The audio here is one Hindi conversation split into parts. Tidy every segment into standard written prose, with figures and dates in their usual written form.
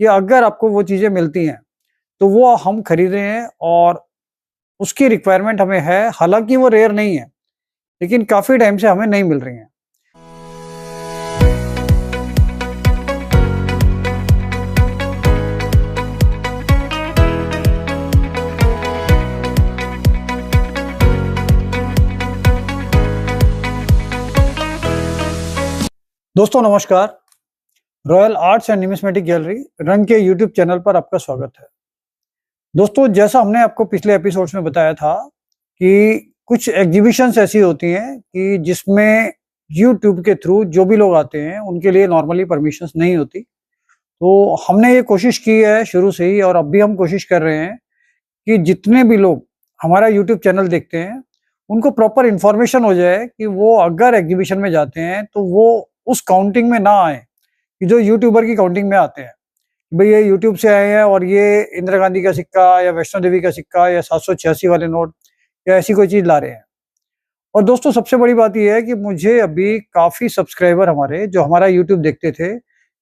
कि अगर आपको वो चीज़ें मिलती हैं, तो वो हम खरीद रहे हैं और उसकी रिक्वायरमेंट हमें है, हालाँकि वो रेयर नहीं है, लेकिन काफ़ी टाइम से हमें नहीं मिल रही हैं। दोस्तों नमस्कार, royal arts and numismatic gallery रंग के यूट्यूब चैनल पर आपका स्वागत है। दोस्तों जैसा हमने आपको पिछले एपिसोड्स में बताया था कि कुछ एग्जीबिशंस ऐसी होती हैं कि जिसमें यूट्यूब के थ्रू जो भी लोग आते हैं उनके लिए नॉर्मली परमिशंस नहीं होती। तो हमने ये कोशिश की है शुरू से ही और अब भी हम कोशिश कर रहे हैं कि जितने भी लोग हमारा यूट्यूब चैनल देखते हैं, उनको प्रॉपर इन्फॉर्मेशन हो जाए कि वो अगर एग्जीबिशन में जाते हैं तो वो उस काउंटिंग में ना आए कि जो यूट्यूबर की काउंटिंग में आते हैं। भाई ये यूट्यूब से आए हैं और ये इंदिरा गांधी का सिक्का या वैष्णो देवी का सिक्का या 786 वाले नोट या ऐसी कोई चीज ला रहे हैं। और दोस्तों सबसे बड़ी बात ये है कि मुझे अभी काफी सब्सक्राइबर हमारे जो हमारा यूट्यूब देखते थे,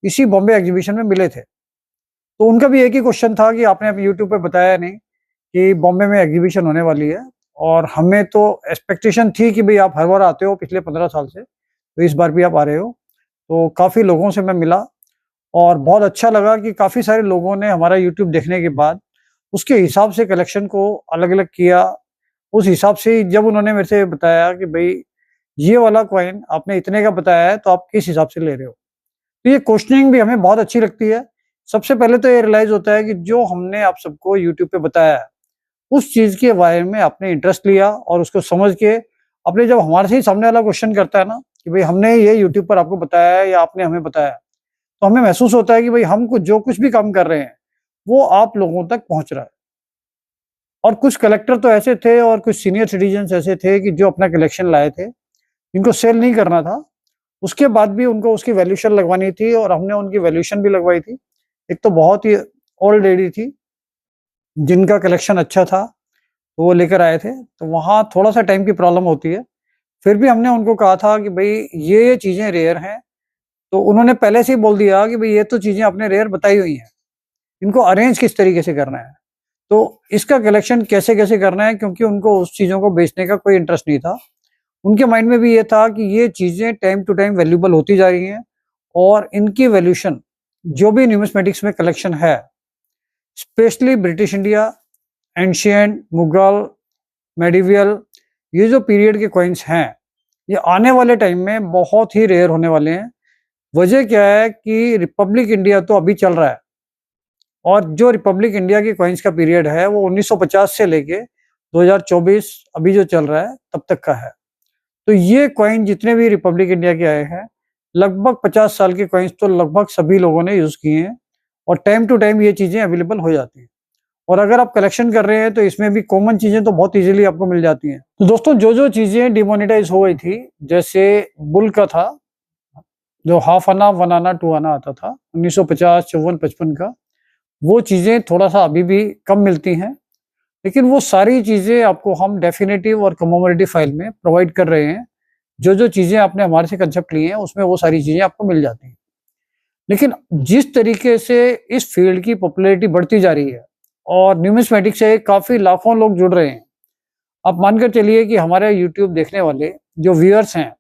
इसी बॉम्बे एग्जीबिशन में मिले थे। तो उनका भी एक ही क्वेश्चन था कि आपने अभी यूट्यूब पे बताया नहीं कि बॉम्बे में एग्जीबिशन होने वाली है। और हमें तो एक्सपेक्टेशन थी कि भाई आप हर बार आते हो पिछले 15 साल से, तो इस बार भी आप आ रहे हो। तो काफ़ी लोगों से मैं मिला और बहुत अच्छा लगा कि काफ़ी सारे लोगों ने हमारा यूट्यूब देखने के बाद उसके हिसाब से कलेक्शन को अलग-अलग किया। उस हिसाब से ही जब उन्होंने मेरे से बताया कि भई ये वाला कॉइन आपने इतने का बताया है, तो आप किस हिसाब से ले रहे हो? तो ये क्वेश्चनिंग भी हमें बहुत अच्छी लगती है। सबसे पहले तो ये रियलाइज़ होता है कि जो हमने आप सबको यूट्यूब पे बताया है, उस चीज़ के बारे में आपने इंटरेस्ट लिया और उसको समझ के आपने जब हमारे से ही सामने वाला क्वेश्चन करता है ना कि भई हमने ये यूट्यूब पर आपको बताया है या आपने हमें बताया, तो हमें महसूस होता है कि भई हम कुछ जो कुछ भी काम कर रहे हैं, वो आप लोगों तक पहुँच रहा है। और कुछ कलेक्टर तो ऐसे थे और कुछ सीनियर सिटीज़न्स ऐसे थे कि जो अपना कलेक्शन लाए थे, जिनको सेल नहीं करना था, उसके बाद भी उनको उसकी वैल्यूएशन लगवानी थी और हमने उनकी वैल्यूएशन भी लगवाई थी। एक तो बहुत ही ओल्ड लेडी थी, जिनका कलेक्शन अच्छा था, तो वो लेकर आए थे, तो वहाँ थोड़ा-सा टाइम की प्रॉब्लम होती है। फिर भी हमने उनको कहा था कि भई ये चीज़ें रेयर हैं, तो उन्होंने पहले से ही बोल दिया कि भई ये तो चीज़ें आपने रेयर बताई हुई हैं, इनको अरेंज किस तरीके से करना है। तो इसका कलेक्शन कैसे-कैसे करना है, क्योंकि उनको उस चीज़ों को बेचने का कोई इंटरेस्ट नहीं था। उनके माइंड में भी ये था कि ये चीज़ें टाइम टू टाइम वैल्यूएबल होती जा रही हैं और इनकी वैल्यूएशन जो भी न्यूमिस्मेटिक्स में कलेक्शन है, specially British India, ancient, Mughal, medieval, ये जो पीरियड के कॉइन्स हैं, ये आने वाले टाइम में बहुत ही रेयर होने वाले हैं। वजह क्या है कि रिपब्लिक इंडिया तो अभी चल रहा है और जो रिपब्लिक इंडिया के कॉइन्स का पीरियड है वो 1950 से लेके 2024 अभी जो चल रहा है तब तक का है। तो ये कॉइन जितने भी रिपब्लिक इंडिया के आए हैं, लगभग 50 साल के कॉइन्स तो लगभग सभी लोगों ने यूज़ किए हैं और टाइम टू टाइम ये चीज़ें अवेलेबल हो जाती हैं। और अगर आप कलेक्शन कर रहे हैं तो इसमें भी कॉमन चीज़ें तो बहुत ईज़िली आपको मिल जाती हैं। तो दोस्तों जो-जो चीज़ें डिमोनेटाइज़ हो गई थी, जैसे बुल का था, जो हाफ आना, 1 आना, 2 आना आता था 1950, 54, 55 का, वो चीज़ें थोड़ा-सा अभी भी कम मिलती हैं। लेकिन वो सारी चीज़ें आपको हम डेफिनिटिव और कमेमोरेटिव फाइल में प्रोवाइड कर रहे हैं। जो-जो चीज़ें आपने हमारे से कंसेप्ट लिए हैं, उसमें वो सारी चीज़ें आपको मिल जाती हैं। लेकिन जिस तरीके से इस फील्ड की पॉपुलैरिटी बढ़ती जा रही है और न्यूमिस्मेटिक्स से काफ़ी लाखों लोग जुड़ रहे हैं। आप मानकर चलिए कि हमारे यूट्यूब देखने वाले जो व्यूअर्स हैं,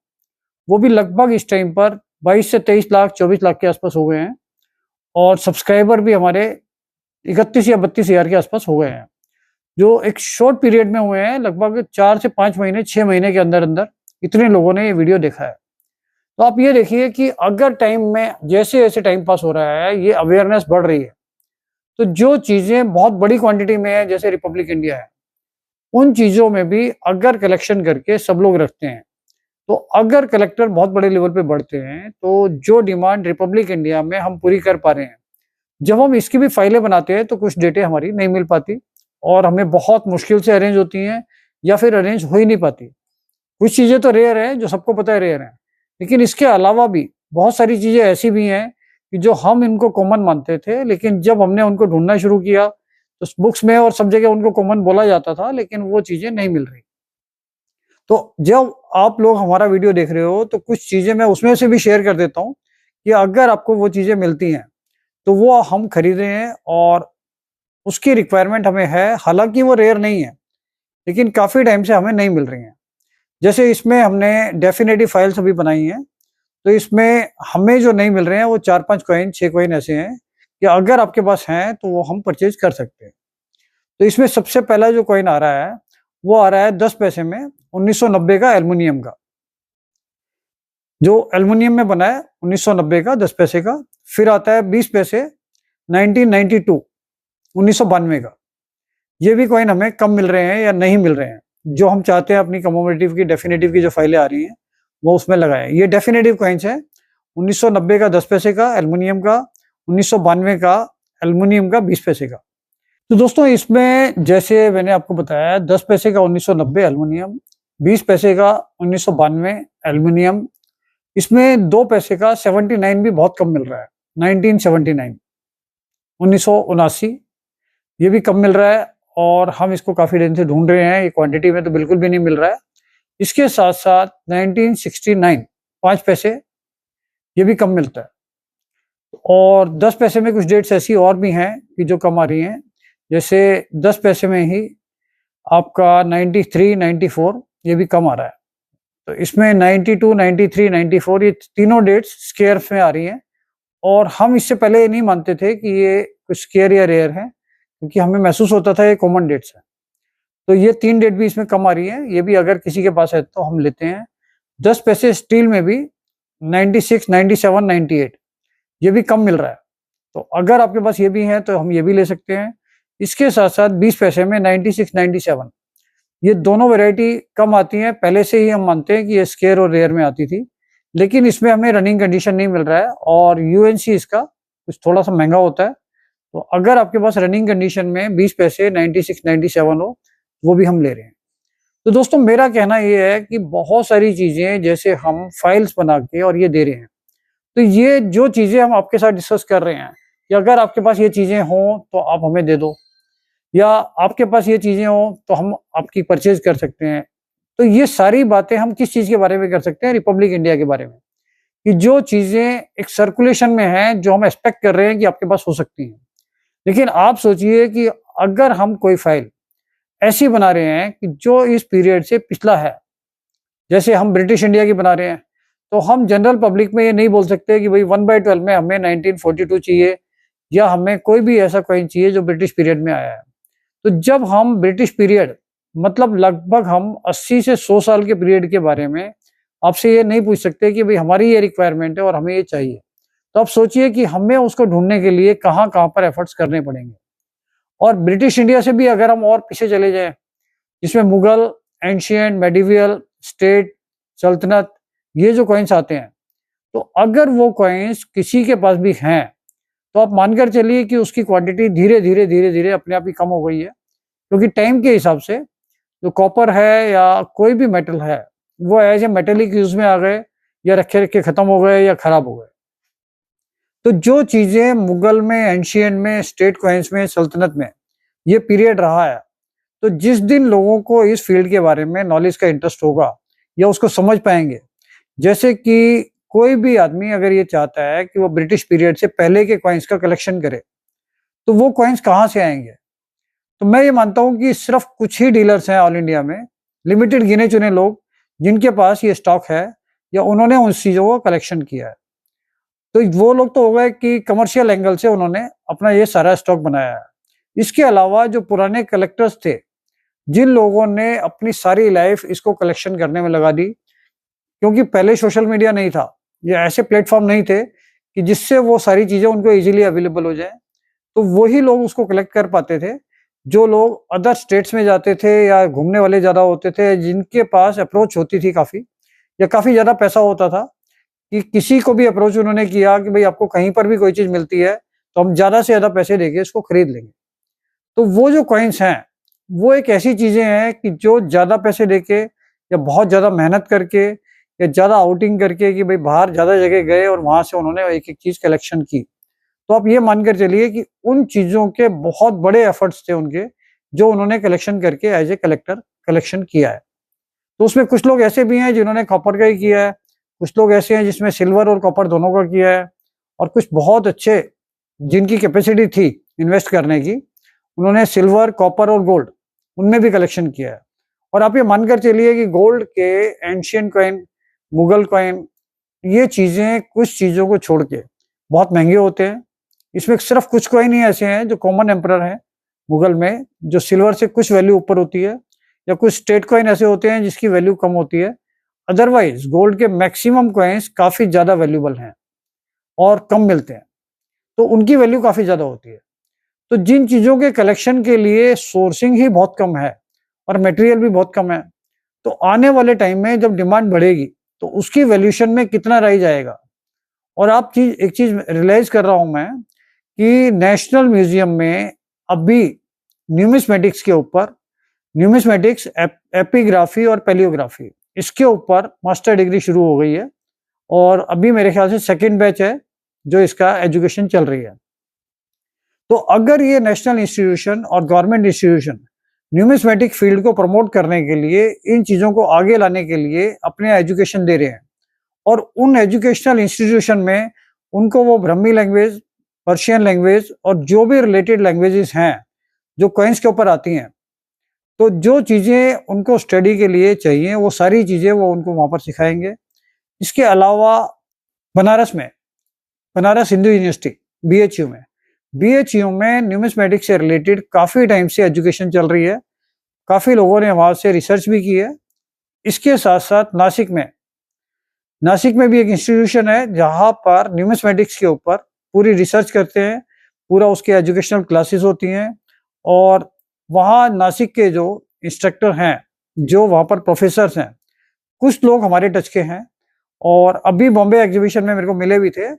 वो भी लगभग इस टाइम पर 22 से 23 लाख, 24 लाख के आसपास हो गए हैं और सब्सक्राइबर भी हमारे 31 या 32 हज़ार के आसपास हो गए हैं, जो एक शॉर्ट पीरियड में हुए हैं। लगभग 4 से 5 महीने, 6 महीने के अंदर-अंदर इतने लोगों ने ये वीडियो देखा है। तो आप ये देखिए कि अगर टाइम में जैसे-जैसे टाइम पास हो रहा है, ये अवेयरनेस बढ़ रही है, तो जो चीज़ें बहुत बड़ी क्वांटिटी में है, जैसे रिपब्लिक इंडिया है, उन चीज़ों में भी अगर कलेक्शन करके सब लोग रखते हैं, तो अगर कलेक्टर बहुत बड़े लेवल पे बढ़ते हैं, तो जो डिमांड रिपब्लिक इंडिया में हम पूरी कर पा रहे हैं, जब हम इसकी भी फाइलें बनाते हैं, तो कुछ डेटें हमारी नहीं मिल पाती और हमें बहुत मुश्किल से अरेंज होती हैं या फिर अरेंज हो ही नहीं पाती। कुछ चीज़ें तो रेयर हैं, जो सबको पता है रेयर हैं, लेकिन इसके अलावा भी बहुत सारी चीज़ें ऐसी भी हैं कि जो हम इनको कॉमन मानते थे, लेकिन जब हमने उनको ढूँढना शुरू किया, तो बुक्स में और सब जगह उनको कॉमन बोला जाता था, लेकिन वो चीज़ें नहीं मिल रही। तो जब आप लोग हमारा वीडियो देख रहे हो, तो कुछ चीज़ें मैं उसमें से भी शेयर कर देता हूँ कि अगर आपको वो चीज़ें मिलती हैं, तो वो हम खरीद रहे हैं और उसकी रिक्वायरमेंट हमें है। हालांकि वो रेयर नहीं है, लेकिन काफ़ी टाइम से हमें नहीं मिल रही हैं। जैसे इसमें हमने डेफिनेटिव फाइल्स अभी बनाई हैं, तो इसमें हमें जो नहीं मिल रहे हैं वो 4-5 कॉइन, 6 कॉइन ऐसे हैं कि अगर आपके पास हैं तो वो हम परचेज कर सकते हैं। तो इसमें सबसे पहला जो कॉइन आ रहा है, वो आ रहा है 10 पैसे में 1990 का एल्युमिनियम का, जो एल्युमिनियम में बना है 1990 का 10 पैसे का। फिर आता है 20 पैसे 1992 1992 का। ये भी कॉइन हमें कम मिल रहे हैं या नहीं मिल रहे हैं। जो हम चाहते हैं अपनी कमोमेटिव की, डेफिनेटिव की जो फाइलें आ रही हैं वो उसमें लगाएं। ये डेफिनेटिव कॉइन्स है 1990 का 10 पैसे का एल्युमिनियम का, 1992 का एल्युमिनियम का 20 पैसे का। तो दोस्तों इसमें जैसे मैंने आपको बताया 10 पैसे का 1990 एल्युमिनियम, 20 पैसे का 1992 एल्युमिनियम, इसमें 2 पैसे का 79 भी बहुत कम मिल रहा है, 1979 1979 ये भी कम मिल रहा है और हम इसको काफी दिन से ढूंढ रहे हैं। ये क्वांटिटी में तो बिल्कुल भी नहीं मिल रहा है। इसके साथ साथ 1969 5 पैसे ये भी कम मिलता है। और 10 पैसे में कुछ डेट्स ऐसी और भी हैं कि जो कम आ रही हैं। जैसे 10 पैसे में ही आपका 93 94 ये भी कम आ रहा है। तो इसमें 92 93 94 ये तीनों डेट्स स्केयर्स में आ रही हैं। और हम इससे पहले ये नहीं मानते थे कि ये कुछ स्केयर या रेयर है, क्योंकि हमें महसूस होता था ये कॉमन डेट्स है। तो ये 3 डेट भी इसमें कम आ रही है। ये भी अगर किसी के पास है तो हम लेते हैं। 10 पैसे स्टील में भी 96 97 98 ये भी कम मिल रहा है। तो अगर आपके पास ये भी है तो हम ये भी ले सकते हैं। इसके साथ साथ 20 पैसे में 96 97 ये दोनों वैरायटी कम आती हैं। पहले से ही हम मानते हैं कि ये स्केयर और रेयर में आती थी, लेकिन इसमें हमें रनिंग कंडीशन नहीं मिल रहा है और यूएनसी इसका कुछ थोड़ा सा महंगा होता है। तो अगर आपके पास रनिंग कंडीशन में 20 पैसे 96 97 हो, वो भी हम ले रहे हैं। तो दोस्तों मेरा कहना ये है कि बहुत सारी चीजें जैसे हम फाइल्स बना के और ये दे रहे हैं, तो ये जो चीजें हम आपके साथ डिस्कस कर रहे हैं कि अगर आपके पास ये चीजें हों तो आप हमें दे दो, या आपके पास ये चीजें हों तो हम आपकी परचेज कर सकते हैं। तो ये सारी बातें हम किस चीज के बारे में कर सकते हैं? रिपब्लिक इंडिया के बारे में, कि जो चीजें एक सर्कुलेशन में हैं, जो हम एक्सपेक्ट कर रहे हैं कि आपके पास हो सकती हैं। लेकिन आप सोचिए कि अगर हम कोई फाइल ऐसी बना रहे हैं कि जो इस पीरियड से पिछला है, जैसे हम ब्रिटिश इंडिया की बना रहे हैं, तो हम जनरल पब्लिक में ये नहीं बोल सकते कि भाई 1/12 में हमें 1942 चाहिए या हमें कोई भी ऐसा कॉइन चाहिए जो ब्रिटिश पीरियड में आया है। तो जब हम ब्रिटिश पीरियड मतलब लगभग हम 80 से 100 साल के पीरियड के बारे में आपसे ये नहीं पूछ सकते कि भाई हमारी ये रिक्वायरमेंट है और हमें ये चाहिए। तो आप सोचिए कि हमें उसको ढूंढने के लिए कहाँ कहाँ पर एफर्ट्स करने पड़ेंगे। और ब्रिटिश इंडिया से भी अगर हम और पीछे चले जाएं, जिसमें मुगल, एंशियंट, मेडिवियल, स्टेट, सल्तनत, ये जो कॉइन्स आते हैं, तो अगर वो कॉइन्स किसी के पास भी हैं तो आप मानकर चलिए कि उसकी क्वांटिटी धीरे धीरे धीरे धीरे अपने आप ही कम हो गई है, क्योंकि टाइम के हिसाब से जो कॉपर है या कोई भी मेटल है वो एज ए मेटेलिक यूज में आ गए, या रखे रखे खत्म हो गए या खराब हो गए। तो जो चीजें मुगल में, एंशियंट में, स्टेट कॉइन्स में, सल्तनत में ये पीरियड रहा है, तो जिस दिन लोगों को इस फील्ड के बारे में नॉलेज का इंटरेस्ट होगा या उसको समझ पाएंगे, जैसे कि कोई भी आदमी अगर ये चाहता है कि वो ब्रिटिश पीरियड से पहले के कॉइन्स का कलेक्शन करे, तो वो कॉइन्स कहाँ से आएंगे? तो मैं ये मानता हूँ कि सिर्फ कुछ ही डीलर्स हैं ऑल इंडिया में, लिमिटेड गिने चुने लोग, जिनके पास ये स्टॉक है या उन्होंने उन चीजों को कलेक्शन किया है। तो वो लोग तो हो गए कि कमर्शियल एंगल से उन्होंने अपना ये सारा स्टॉक बनाया है। इसके अलावा जो पुराने कलेक्टर्स थे, जिन लोगों ने अपनी सारी लाइफ इसको कलेक्शन करने में लगा दी, क्योंकि पहले सोशल मीडिया नहीं था, ये ऐसे प्लेटफॉर्म नहीं थे कि जिससे वो सारी चीजें उनको इजीली अवेलेबल हो जाए, तो वही लोग उसको कलेक्ट कर पाते थे। जो लोग अदर स्टेट्स में जाते थे या घूमने वाले ज्यादा होते थे, जिनके पास अप्रोच होती थी काफी, या काफी ज्यादा पैसा होता था कि किसी को भी अप्रोच उन्होंने किया कि भाई आपको कहीं पर भी कोई चीज मिलती है तो हम ज्यादा से ज्यादा पैसे देके इसको खरीद लेंगे। तो वो जो कॉइन्स हैं वो एक ऐसी चीजें हैं कि जो ज्यादा पैसे देके या बहुत ज्यादा मेहनत करके या ज्यादा आउटिंग करके कि भाई बाहर ज्यादा जगह गए और वहां से उन्होंने एक एक चीज कलेक्शन की, तो आप ये मानकर चलिए कि उन चीजों के बहुत बड़े एफर्ट्स थे उनके, जो उन्होंने कलेक्शन करके एज ए कलेक्टर कलेक्शन किया है। तो उसमें कुछ लोग ऐसे भी हैं जिन्होंने कॉपर का ही किया है, कुछ लोग ऐसे हैं जिसमें सिल्वर और कॉपर दोनों का किया है, और कुछ बहुत अच्छे जिनकी कैपेसिटी थी इन्वेस्ट करने की, उन्होंने सिल्वर, कॉपर और गोल्ड उनमें भी कलेक्शन किया है। और आप ये मानकर चलिए कि गोल्ड के एंशियंट कॉइन, मुगल कॉइन, ये चीजें कुछ चीजों को छोड़ के बहुत महंगे होते हैं। इसमें सिर्फ कुछ कॉइन ही ऐसे हैं जो कॉमन एम्परर हैं मुगल में, जो सिल्वर से कुछ वैल्यू ऊपर होती है, या कुछ स्टेट कॉइन ऐसे होते हैं जिसकी वैल्यू कम होती है। अदरवाइज गोल्ड के मैक्सिमम कॉइन्स काफी ज्यादा वैल्यूबल हैं और कम मिलते हैं, तो उनकी वैल्यू काफी ज्यादा होती है। तो जिन चीजों के कलेक्शन के लिए सोर्सिंग ही बहुत कम है और मटेरियल भी बहुत कम है, तो आने वाले टाइम में जब डिमांड बढ़ेगी तो उसकी वैल्यूएशन में कितना रह जाएगा। और एक चीज रियलाइज कर रहा हूं मैं कि नेशनल म्यूजियम में अभी न्यूमिस्मेटिक्स के ऊपर, न्यूमिस्मेटिक्स, एपिग्राफी और पैलियोग्राफी, इसके ऊपर मास्टर डिग्री शुरू हो गई है और अभी मेरे ख्याल से सेकंड बैच है जो इसका एजुकेशन चल रही है। तो अगर ये नेशनल इंस्टीट्यूशन और गवर्नमेंट इंस्टीट्यूशन न्यूमिस्मेटिक फील्ड को प्रमोट करने के लिए, इन चीजों को आगे लाने के लिए अपने एजुकेशन दे रहे हैं, और उन एजुकेशनल इंस्टीट्यूशन में उनको वो ब्रह्मी लैंग्वेज, पर्शियन लैंग्वेज और जो भी रिलेटेड लैंग्वेजेस हैं जो कॉइन्स के ऊपर आती हैं, तो जो चीजें उनको स्टडी के लिए चाहिए वो सारी चीजें वो उनको वहां पर सिखाएंगे। इसके अलावा बनारस में, बनारस हिंदू यूनिवर्सिटी बीएचयू में न्यूमिस्मेटिक्स से रिलेटेड काफी टाइम से एजुकेशन चल रही है, काफी लोगों ने वहां से रिसर्च भी की है। इसके साथ साथ नासिक में भी एक इंस्टीट्यूशन है जहां पर न्यूमिस्मेटिक्स के ऊपर पूरी रिसर्च करते हैं, पूरा उसके एजुकेशनल क्लासेस होती हैं, और वहाँ नासिक के जो इंस्ट्रक्टर हैं, जो वहाँ पर प्रोफेसर्स हैं, कुछ लोग हमारे टच के हैं और अभी बॉम्बे एग्जीबिशन में मेरे को मिले भी थे।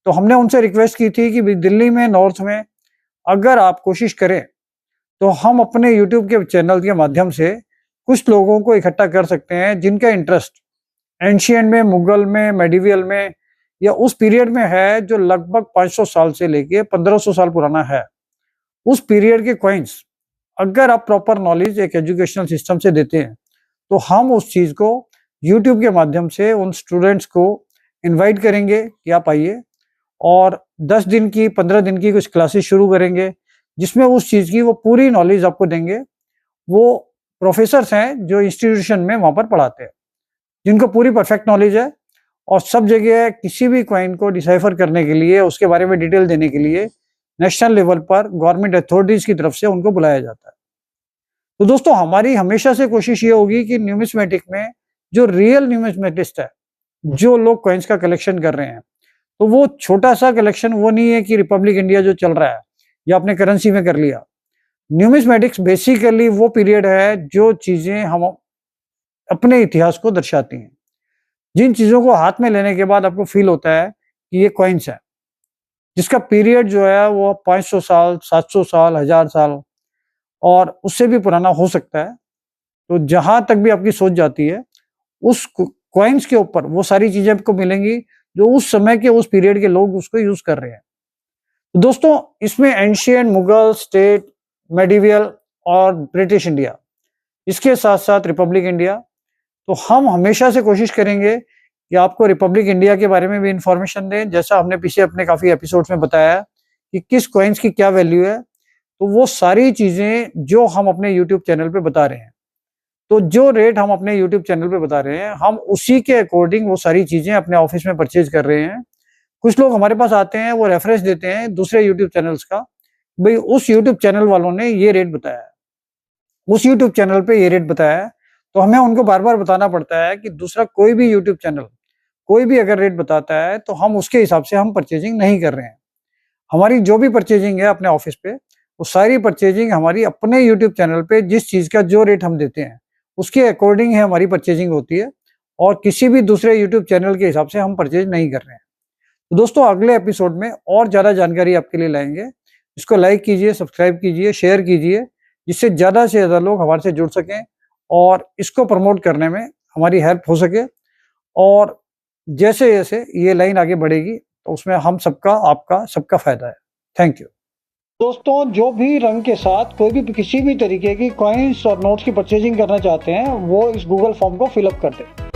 तो हमने उनसे रिक्वेस्ट की थी कि दिल्ली में, नॉर्थ में अगर आप कोशिश करें तो हम अपने यूट्यूब के चैनल के माध्यम से कुछ लोगों को इकट्ठा कर सकते हैं जिनका इंटरेस्ट एंशियंट में, मुगल में, मेडिवियल में, या उस पीरियड में है जो लगभग 500 साल से लेके 1500 साल पुराना है। उस पीरियड के कॉइन्स अगर आप प्रॉपर नॉलेज एक एजुकेशनल सिस्टम से देते हैं तो हम उस चीज को यूट्यूब के माध्यम से उन स्टूडेंट्स को इनवाइट करेंगे कि आप आइए, और 10 दिन की, 15 दिन की कुछ क्लासेस शुरू करेंगे जिसमें उस चीज की वो पूरी नॉलेज आपको देंगे। वो प्रोफेसर्स हैं जो इंस्टीट्यूशन में वहां पर पढ़ाते हैं, जिनको पूरी परफेक्ट नॉलेज है, और सब जगह किसी भी कॉइन को डिसाइफर करने के लिए, उसके बारे में डिटेल देने के लिए नेशनल लेवल पर गवर्नमेंट अथॉरिटीज की तरफ से उनको बुलाया जाता है। तो दोस्तों, हमारी हमेशा से कोशिश ये होगी कि न्यूमिस्मेटिक में जो रियल न्यूमिस्मेटिस्ट है, जो लोग कॉइन्स का कलेक्शन कर रहे हैं, तो वो छोटा सा कलेक्शन वो नहीं है कि रिपब्लिक इंडिया जो चल रहा है या अपने करेंसी में कर लिया। न्यूमिस्मेटिक्स बेसिकली वो पीरियड है जो चीजें हम अपने इतिहास को दर्शाती हैं, जिन चीजों को हाथ में लेने के बाद आपको फील होता है कि ये कॉइन्स है, जिसका पीरियड जो है वो 500 साल, 700 साल, 1000 साल और उससे भी पुराना हो सकता है। तो जहां तक भी आपकी सोच जाती है, उस कॉइन्स के ऊपर वो सारी चीजें आपको मिलेंगी जो उस समय के, उस पीरियड के लोग उसको यूज कर रहे हैं। तो दोस्तों, इसमें एंशियंट, मुगल, स्टेट, मेडिवियल और ब्रिटिश इंडिया, इसके साथ साथ रिपब्लिक इंडिया। तो हम हमेशा से कोशिश करेंगे कि आपको रिपब्लिक इंडिया के बारे में भी इंफॉर्मेशन दें, जैसा हमने पीछे अपने काफी एपिसोड्स में बताया कि किस कॉइन्स की क्या वैल्यू है। तो वो सारी चीजें जो हम अपने यूट्यूब चैनल पे बता रहे हैं, तो जो रेट हम अपने यूट्यूब चैनल पे बता रहे हैं, हम उसी के अकॉर्डिंग वो सारी चीजें अपने ऑफिस में परचेज कर रहे हैं। कुछ लोग हमारे पास आते हैं, वो रेफरेंस देते हैं दूसरे यूट्यूब चैनल्स का, भाई उस यूट्यूब चैनल वालों ने ये रेट बताया है, उस यूट्यूब चैनल पे ये रेट बताया है। तो हमें उनको बार बार बताना पड़ता है कि दूसरा कोई भी यूट्यूब चैनल कोई भी अगर रेट बताता है तो हम उसके हिसाब से हम परचेजिंग नहीं कर रहे हैं। हमारी जो भी परचेजिंग है अपने ऑफिस पे, वो सारी परचेजिंग हमारी अपने यूट्यूब चैनल पे जिस चीज का जो रेट हम देते हैं उसके अकॉर्डिंग है हमारी परचेजिंग होती है, और किसी भी दूसरे यूट्यूब चैनल के हिसाब से हम परचेज नहीं कर रहे हैं। तो दोस्तों, अगले एपिसोड में और ज्यादा जानकारी आपके लिए लाएंगे। इसको लाइक कीजिए, सब्सक्राइब कीजिए, शेयर कीजिए, जिससे ज्यादा से ज्यादा लोग हमारे से जुड़ सकें और इसको प्रमोट करने में हमारी हेल्प हो सके। और जैसे जैसे ये लाइन आगे बढ़ेगी तो उसमें हम सबका, आपका सबका फायदा है। Thank you. दोस्तों, जो भी रंग के साथ कोई भी किसी भी तरीके की कॉइन्स और नोट्स की परचेजिंग करना चाहते हैं, वो इस गूगल फॉर्म को फिलअप कर दें।